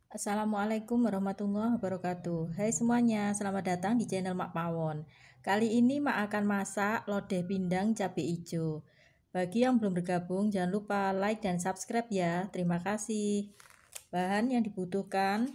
Assalamualaikum warahmatullahi wabarakatuh. Hai semuanya, selamat datang di channel Mak Pawon. Kali ini Mak akan masak lodeh pindang cabai hijau. Bagi yang belum bergabung, jangan lupa like dan subscribe ya. Terima kasih. Bahan yang dibutuhkan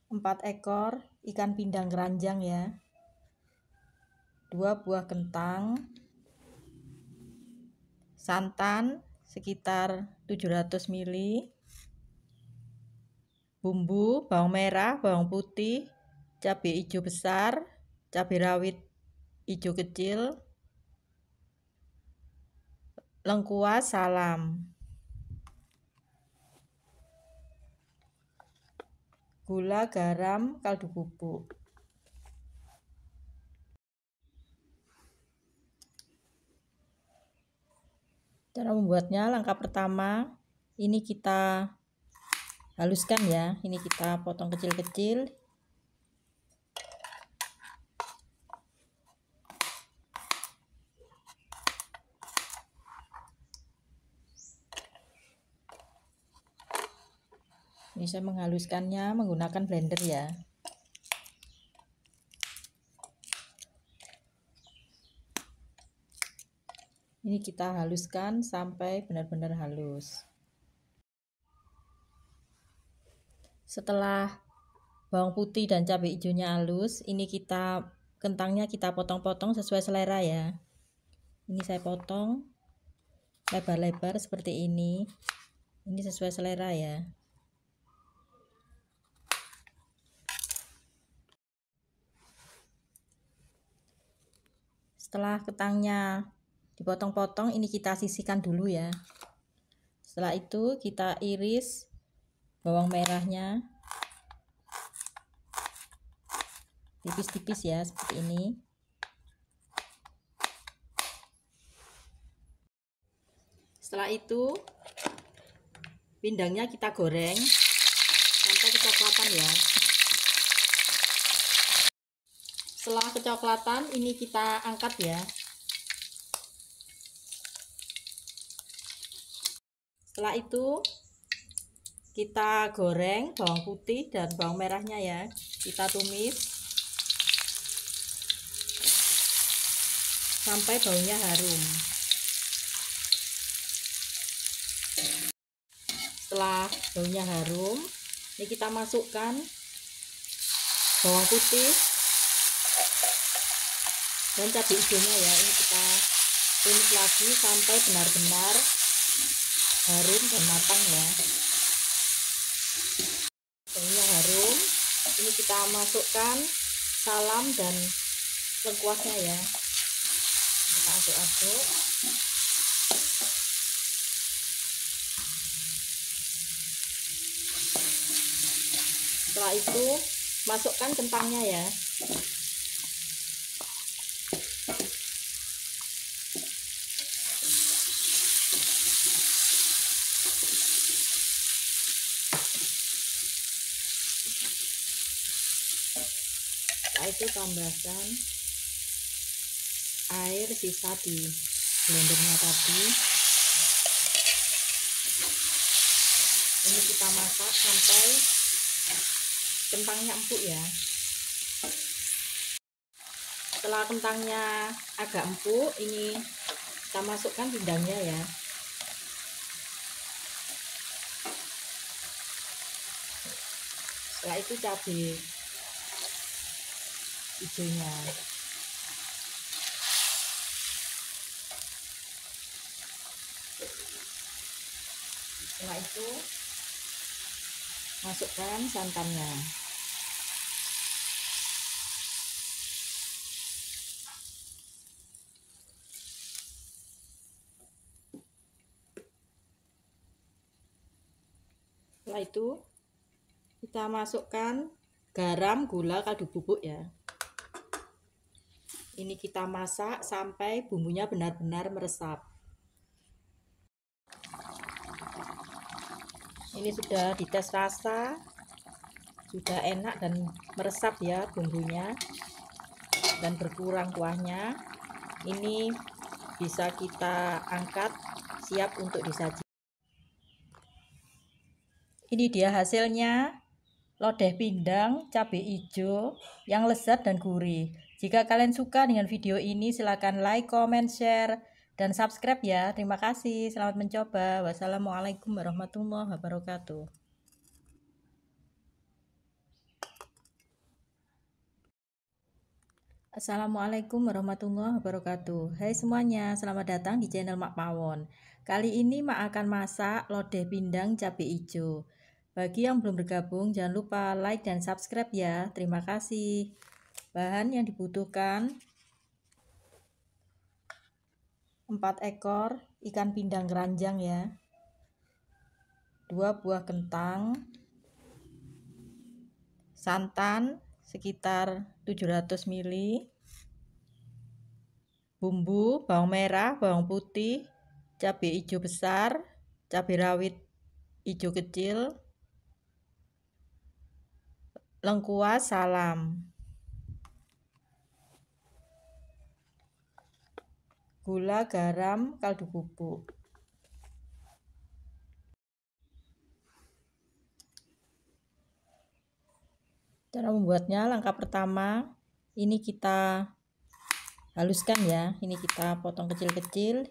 4 ekor ikan pindang keranjang ya. 2 buah kentang, santan sekitar 700 ml, bumbu bawang merah, bawang putih, cabai hijau besar, cabai rawit hijau kecil, lengkuas, salam, gula, garam, kaldu bubuk. Cara membuatnya, langkah pertama ini kita haluskan ya. Ini kita potong kecil-kecil. Ini saya menghaluskannya menggunakan blender ya. Ini kita haluskan sampai benar-benar halus. Setelah bawang putih dan cabai hijaunya halus, ini kentangnya kita potong-potong sesuai selera ya. Ini saya potong lebar-lebar seperti ini. Ini sesuai selera ya. Setelah kentangnya dipotong-potong, ini kita sisihkan dulu ya. Setelah itu kita iris bawang merahnya tipis-tipis ya, seperti ini. Setelah itu pindangnya kita goreng sampai kecoklatan ya. Setelah kecoklatan ini kita angkat ya. Setelah itu kita goreng bawang putih dan bawang merahnya ya. Kita tumis sampai baunya harum. Setelah baunya harum, ini kita masukkan bawang putih dan cabai hijaunya ya. Ini kita tumis lagi sampai benar-benar harum dan matang ya. Baunya harum, ini kita masukkan salam dan lengkuasnya ya. Kita aduk-aduk. Setelah itu masukkan kentangnya ya. Setelah itu tambahkan air sisa di blendernya tadi. Ini kita masak sampai kentangnya empuk ya. Setelah kentangnya agak empuk, ini kita masukkan pindangnya ya. Setelah itu cabai hijaunya. Setelah itu masukkan santannya. Setelah itu kita masukkan garam, gula, kaldu bubuk ya. Ini kita masak sampai bumbunya benar-benar meresap. Ini sudah dites rasa, sudah enak dan meresap ya bumbunya dan berkurang kuahnya. Ini bisa kita angkat, siap untuk disajikan. Ini dia hasilnya, lodeh pindang cabai hijau yang lezat dan gurih. Jika kalian suka dengan video ini, silakan like, comment, share, dan subscribe ya. Terima kasih, selamat mencoba. Wassalamualaikum warahmatullahi wabarakatuh. Assalamualaikum warahmatullahi wabarakatuh. Hai semuanya, selamat datang di channel Mak Pawon. Kali ini Mak akan masak lodeh pindang cabai hijau. Bagi yang belum bergabung, jangan lupa like dan subscribe ya. Terima kasih. Bahan yang dibutuhkan 4 ekor ikan pindang keranjang ya, 2 buah kentang, santan sekitar 700 ml, bumbu bawang merah, bawang putih, cabai hijau besar, cabai rawit hijau kecil, lengkuas, salam, gula, garam, kaldu bubuk. Cara membuatnya, langkah pertama ini kita haluskan ya, ini kita potong kecil-kecil.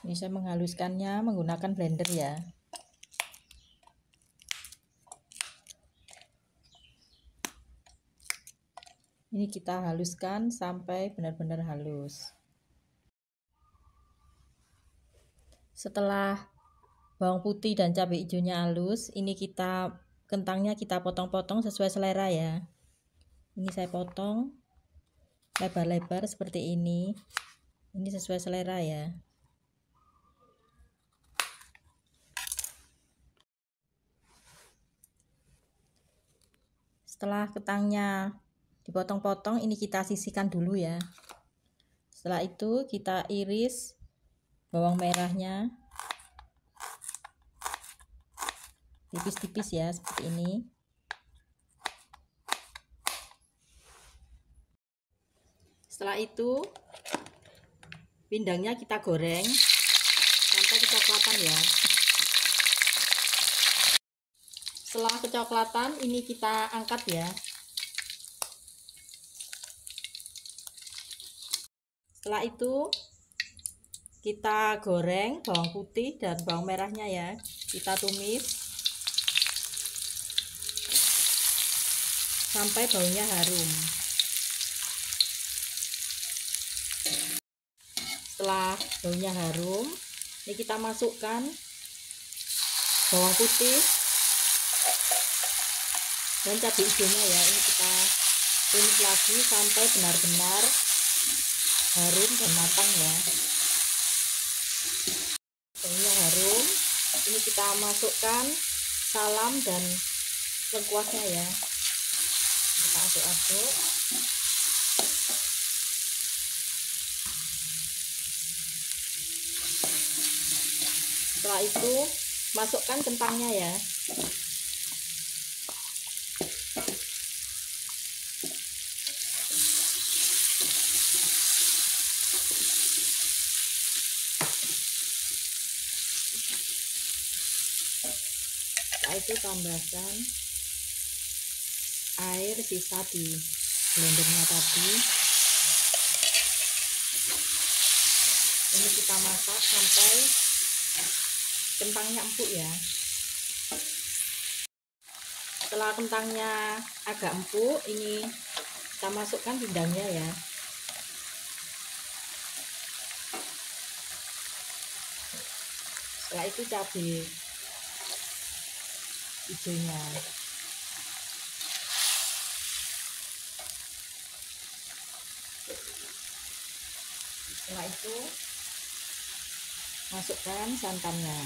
Ini saya menghaluskannya menggunakan blender ya. Ini kita haluskan sampai benar-benar halus. Setelah bawang putih dan cabai hijaunya halus, ini kentangnya kita potong-potong sesuai selera ya. Ini saya potong lebar-lebar seperti ini. Ini sesuai selera ya. Setelah kentangnya dipotong-potong, ini kita sisihkan dulu ya. Setelah itu kita iris bawang merahnya tipis-tipis ya, seperti ini. Setelah itu pindangnya kita goreng sampai kecoklatan ya. Setelah kecoklatan, ini kita angkat ya. Setelah itu kita goreng bawang putih dan bawang merahnya ya. Kita tumis sampai baunya harum. Setelah baunya harum, ini kita masukkan bawang putih dan cabai hijaunya ya. Ini kita tumis lagi sampai benar-benar harum dan matang ya. Baunya harum, ini kita masukkan salam dan lengkuasnya ya. Kita aduk-aduk. Setelah itu masukkan kentangnya ya. Setelah itu tambahkan air sisa di blendernya tadi. Ini kita masak sampai kentangnya empuk ya. Setelah kentangnya agak empuk, ini kita masukkan pindangnya ya. Setelah itu cabai hijaunya. Setelah itu masukkan santannya.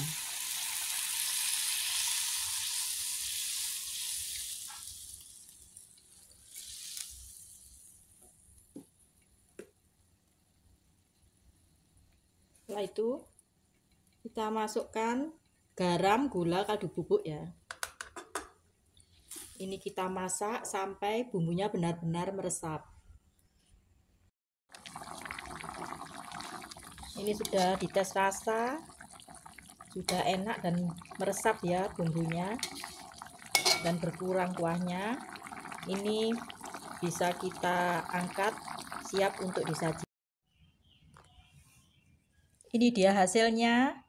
Setelah itu kita masukkan garam, gula, kaldu bubuk ya. Ini kita masak sampai bumbunya benar-benar meresap. Ini sudah dites rasa, sudah enak dan meresap ya bumbunya dan berkurang kuahnya. Ini bisa kita angkat, siap untuk disajikan. Ini dia hasilnya,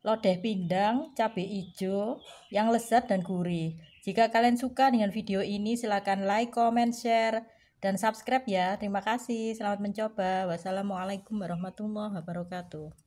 lodeh pindang cabai hijau yang lezat dan gurih. Jika kalian suka dengan video ini, silakan like, comment, share, dan subscribe ya. Terima kasih, selamat mencoba. Wassalamualaikum warahmatullahi wabarakatuh.